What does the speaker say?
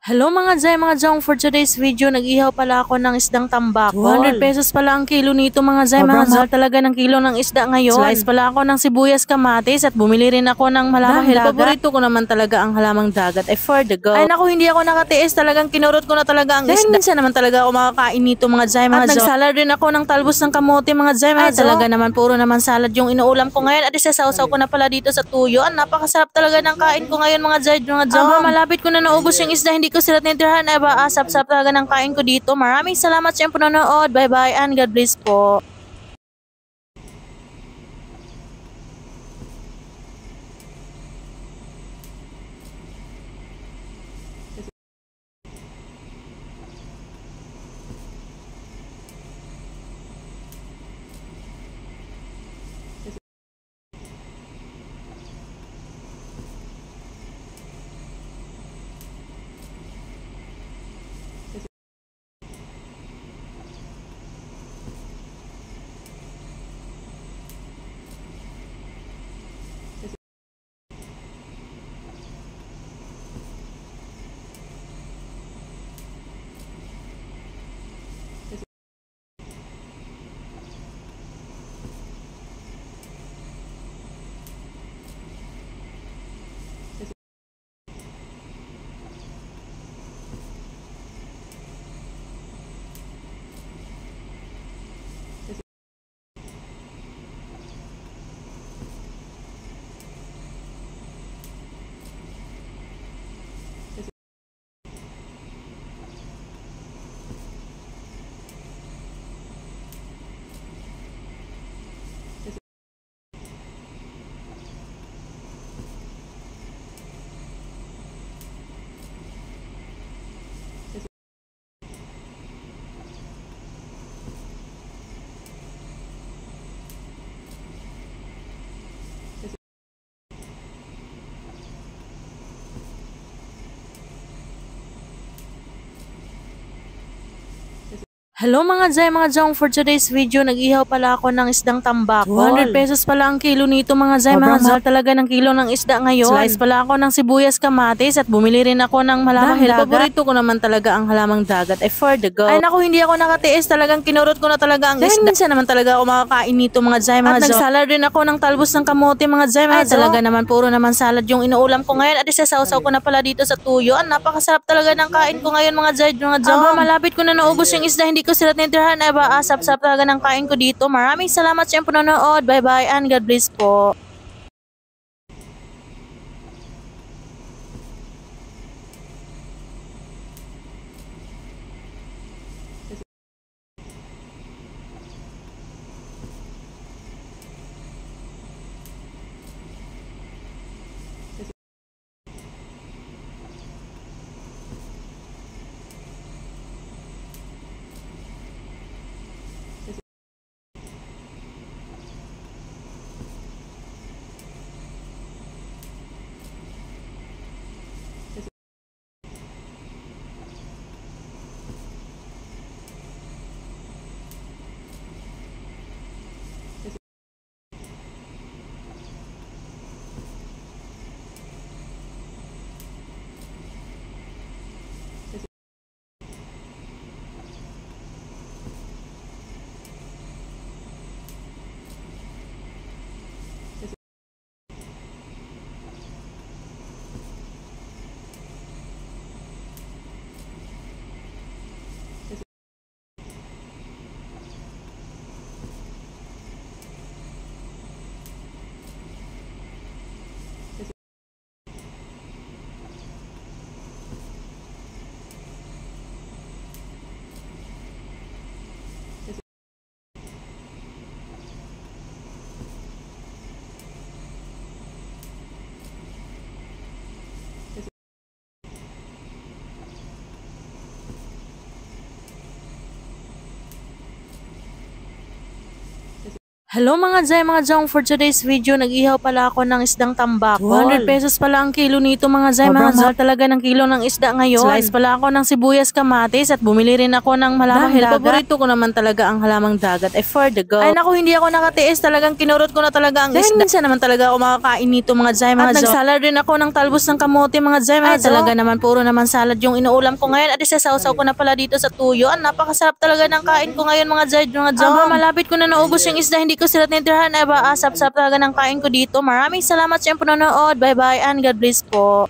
Hello mga Jong, for today's video, nag-ihaw pala ako ng isdang tambakol. 200 pesos pala ang kilo nito mga Zay. Mga mahal talaga ng kilo ng isda ngayon. Slice pala ako ng sibuyas kamatis at bumili rin ako ng halamang dagat. Paborito ko naman talaga ang halamang dagat ay for the go. Ay naku, hindi ako nakatiis, talagang kinurot ko na talaga ang isda. Minsan naman talaga ako makakain nito mga Zay. At nagsalad rin ako ng talbos ng kamote mga Zay. Ay talaga naman, puro naman salad yung inuulam ko ngayon at isasawsaw ko na pala dito sa tuyo. Ang napakasarap talaga ng kain ko ngayon mga Zay. Aba, malapit ko na naubos yung isda, hindi ko sila tinitirahan. Asap-sap talaga ng kain ko dito. Maraming salamat sa iyong panonood. Bye-bye and God bless po. Hello mga Jong, for today's video, nag-ihaw pala ako ng isdang tambakol. 200 pesos pala ang kilo nito mga Zay. Mga mahal talaga ng kilo ng isda ngayon. Slice pala ako ng sibuyas kamatis at bumili rin ako ng halamang dagat. Paborito ko naman talaga ang halamang dagat ay for the go. Ay naku, hindi ako nakatiis, talagang kinurot ko na talaga ang isda. Minsan naman talaga ako makakain nito mga Zay. At nagsalad rin ako ng talbos ng kamote mga Zay. Ay talaga naman, puro naman salad yung inuulam ko ngayon at isasawsaw ko na pala dito sa tuyo. Ang napakasarap talaga ng kain ko ngayon mga Zay. Aba, malapit ko na naubos yung isda, hindi ko sila tinitirahan. Asap-sap talaga ng kain ko dito. Maraming salamat sa iyong panonood. Bye-bye and God bless po. Hello mga Jong, for today's video, nag-ihaw pala ako ng isdang tambakol. 200 pesos pala ang kilo nito mga Zay. Mga mahal talaga ng kilo ng isda ngayon. Slice pala ako ng sibuyas, kamatis at bumili rin ako ng halamang dagat. Paborito ko naman talaga ang halamang dagat. For the go. Ay naku, hindi ako nakatiis. Talagang kinurot ko na talaga ang isda. Minsan naman talaga ako makakain nito mga Zay. At nagsalad rin ako ng talbos ng kamote mga Zay. Ay talaga naman, puro naman salad yung inuulam ko ngayon. At isasawsaw ko na pala dito sa tuyo. Napakasarap talaga ng kain ko ngayon mga Zay. Malapit ko na naubos yung isda. Hindi ko sila tinitirahan. Asap-sap talaga ng kain ko dito. Maraming salamat sa iyong panonood. Bye-bye and God bless po.